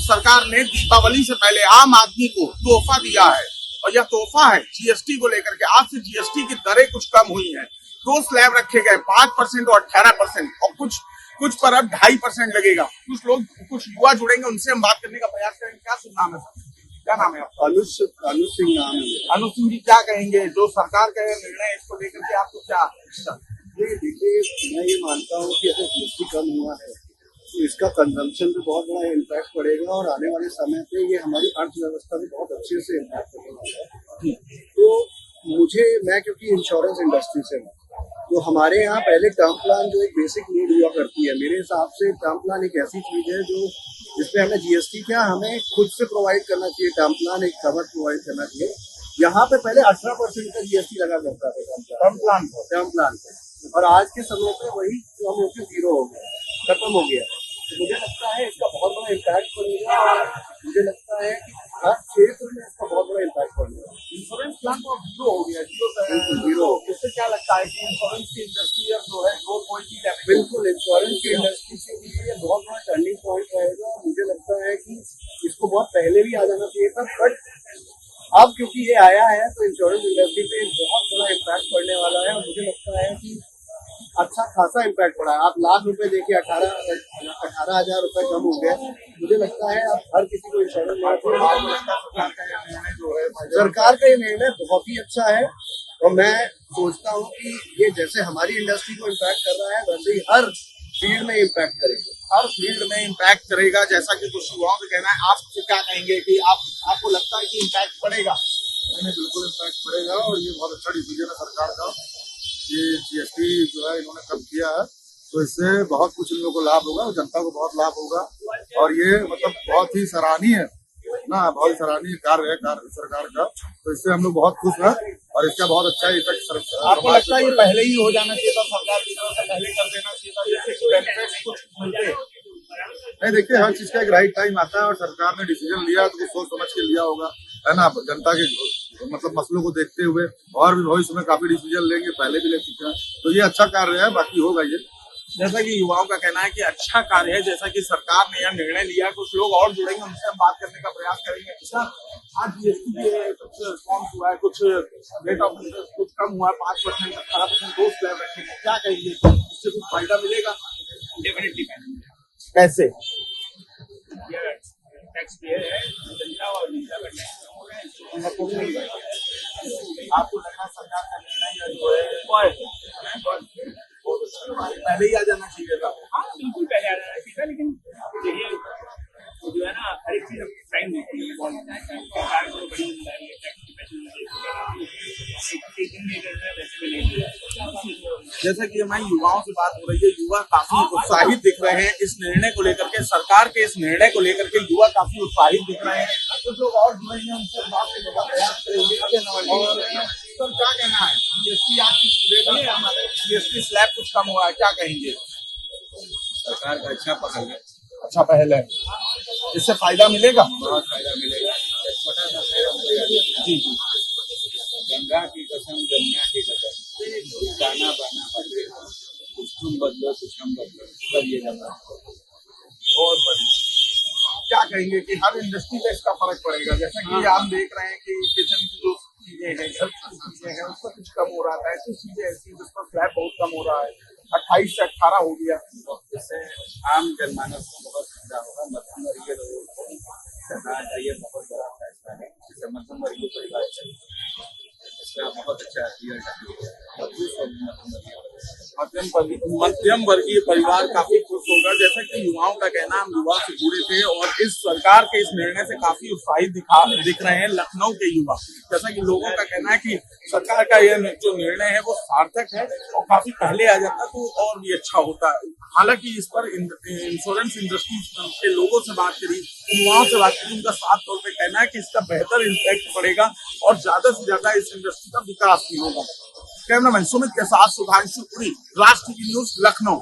सरकार ने दीपावली से पहले आम आदमी को तोहफा दिया है और यह तोहफा है जीएसटी को लेकर के। आज से जीएसटी की दरें कुछ कम हुई हैं। 2 स्लैब रखे गए 5% और 18% और कुछ पर अब 2.5% लगेगा। कुछ युवा जुड़ेंगे, उनसे हम बात करने का प्रयास करेंगे। क्या शुभ नाम है सर? क्या नाम है आपका? अनु सिंह नाम है। अनु सिंह जी, क्या कहेंगे जो सरकार का निर्णय इसको लेकर के आपको क्या? देखिए, मैं ये मानता हूँ कि अगर जीएसटी कम हुआ है तो इसका कंजम्पशन पे बहुत बड़ा इम्पैक्ट पड़ेगा और आने वाले समय पे ये हमारी अर्थव्यवस्था में बहुत अच्छे से इम्पैक्ट करने वाला है। तो मैं क्योंकि इंश्योरेंस इंडस्ट्री से हूँ, तो हमारे यहाँ पहले टर्म प्लान जो एक बेसिक नीड हुआ करती है, मेरे हिसाब से टर्म प्लान एक ऐसी चीज है जो जिसपे हमें जीएसटी क्या हमें खुद से प्रोवाइड करना चाहिए। टर्म प्लान एक कवर प्रोवाइड करना चाहिए। यहाँ पे पहले 18% का जीएसटी लगा करता था टर्म प्लान पे, और आज के समय पे वही कम होकर 0 हो गया, खत्म हो गया। तो मुझे लगता है इसका बहुत बड़ा इम्पैक्ट पड़ेगा और मुझे लगता है कि हर क्षेत्र में इसका बहुत बड़ा इम्पैक्ट पड़ेगा। इंश्योरेंस प्लान तो 0 हो गया, 0 उससे क्या लगता है कि इंश्योरेंस की इंडस्ट्री अब जो है वो कोई चीज है? बिल्कुल, इंश्योरेंस की इंडस्ट्री के लिए ये बहुत बड़ा टर्निंग पॉइंट रहेगा। मुझे लगता है कि इसको बहुत पहले भी आ जाना चाहिए था, बट अब क्योंकि ये आया है तो इंश्योरेंस इंडस्ट्री पे बहुत बड़ा इम्पैक्ट पड़ने वाला है और मुझे लगता है कि अच्छा खासा इम्पैक्ट पड़ा है। आप लाख रुपए देखिए, 18,000 रुपए कम हो गए। मुझे लगता है अब हर किसी को इंश्योरेंस लेना चाहिए। सरकार का ये निर्णय बहुत ही अच्छा है और मैं सोचता हूँ कि ये जैसे हमारी इंडस्ट्री को इम्पैक्ट कर रहा है वैसे ही हर फील्ड में इम्पैक्ट करेगा। हर फील्ड में इम्पैक्ट करेगा, जैसा कि कुछ युवाओं का कहना है। आप क्या कहेंगे कि आपको लगता है कि इम्पैक्ट पड़ेगा? नहीं, बिल्कुल इम्पैक्ट पड़ेगा और ये बहुत अच्छा डिसीजन है सरकार का। ये जीएसटी जो है इन्होंने कम किया है तो इससे बहुत कुछ इन लोगों को लाभ होगा, जनता को बहुत लाभ होगा और ये मतलब बहुत ही सराहनीय है ना, बहुत ही सराहनीय कार्य है सरकार का। तो इससे हम लोग बहुत खुश हैं और इसका बहुत अच्छा इफेक्ट। आपको लगता है ये पहले ही हो जाना चाहिए था, सरकार की तरफ से पहले कर देना चाहिए था, जैसे बेनिफिट कुछ मिलते? नहीं, देखिए हर चीज का एक राइट टाइम आता है और सरकार ने डिसीजन लिया तो सोच समझ के लिया होगा, है ना। जनता के मतलब मसलों को देखते हुए और भी भविष्य में काफी डिसीजन लेंगे, पहले भी ले चुके हैं। तो ये अच्छा कार्य है, बाकी होगा ये। जैसा कि युवाओं का कहना है कि अच्छा कार्य है, जैसा कि सरकार ने यह निर्णय लिया। कुछ लोग और जुड़ेंगे, उनसे हम बात करने का प्रयास करेंगे। सर, आज जीएसटी के कुछ रिस्पॉन्स हुआ है, कुछ रेट ऑफ इंटरेस्ट कुछ कम हुआ है, 5%, 18%, 2 स्लैब रखेंगे, क्या कहेंगे? इससे कुछ फायदा मिलेगा? डेफिनेटली कैसे? टैक्स पेयर है, जनता और जनता का टैक्स हो रहा है। आपको लगना सरकार का निर्णय जो है पहले ही आ जाना चाहिए था? हाँ, बिल्कुल पहले आ जाना चाहिए था, लेकिन देखिए जो है ना हर एक चीज टाइम देती है। सरकार को बड़ी जिम्मेदारी है, टैक्स की पैसे जैसा कि हमारी युवाओं से बात हो रही है, युवा काफी उत्साहित दिख रहे हैं इस निर्णय को लेकर के। सरकार के इस निर्णय को लेकर के युवा काफी उत्साहित दिख रहे हैं। कुछ लोग और जुड़ेंगे, उनसे बात करने का प्रयास करेंगे। और सर, क्या कहना है? जीएसटी स्लैब कुछ कम हुआ है, क्या कहेंगे? सरकार का अच्छा पहल है। अच्छा पहल है, इससे फायदा मिलेगा? बहुत फायदा मिलेगा। छोटा सा फायदा जी। गंगा की कसम, जमुना की कसम, गाना बाना बदले, कुछ तुम बदलो कुछ हम बदलो, सब ये जमा। बहुत बढ़िया। क्या कहेंगे कि हर इंडस्ट्री में इसका फर्क पड़ेगा? जैसा कि आप देख रहे हैं कि किचन की जो चीजें हैं, घर की चीजें हैं, उसका कुछ कम हो रहा था। ऐसी चीजें ऐसी जिस पर स्लैब बहुत कम हो रहा है, 28 से 18 हो गया। इससे आम जनमानस को बहुत फायदा होगा। मध्यम वर्गीय लोगों को सरकार का ये बहुत बड़ा फैसला है, जिससे मध्यम वर्गीय परिवार चलेगा। इसका बहुत अच्छा रिजल्ट मध्यम वर्गीय परिवार काफी खुश होगा। जैसा कि युवाओं का कहना, हम युवा से जुड़े थे और इस सरकार के इस निर्णय से काफी उत्साहित दिख रहे हैं लखनऊ के युवा। जैसा कि लोगों का कहना है कि सरकार का यह जो निर्णय है वो सार्थक है और काफी पहले आ जाता तो और भी अच्छा होता है। हालांकि इस पर इंश्योरेंस इंडस्ट्री के लोगों से बात करी, युवाओं से बात करी, उनका साफ तौर पे कहना है कि इसका बेहतर इम्पैक्ट पड़ेगा और ज्यादा से ज्यादा इस इंडस्ट्री का विकास भी होगा। कैमरामैन सुमित के साथ सुधांशु पुरी, राष्ट्र टीवी न्यूज, लखनऊ।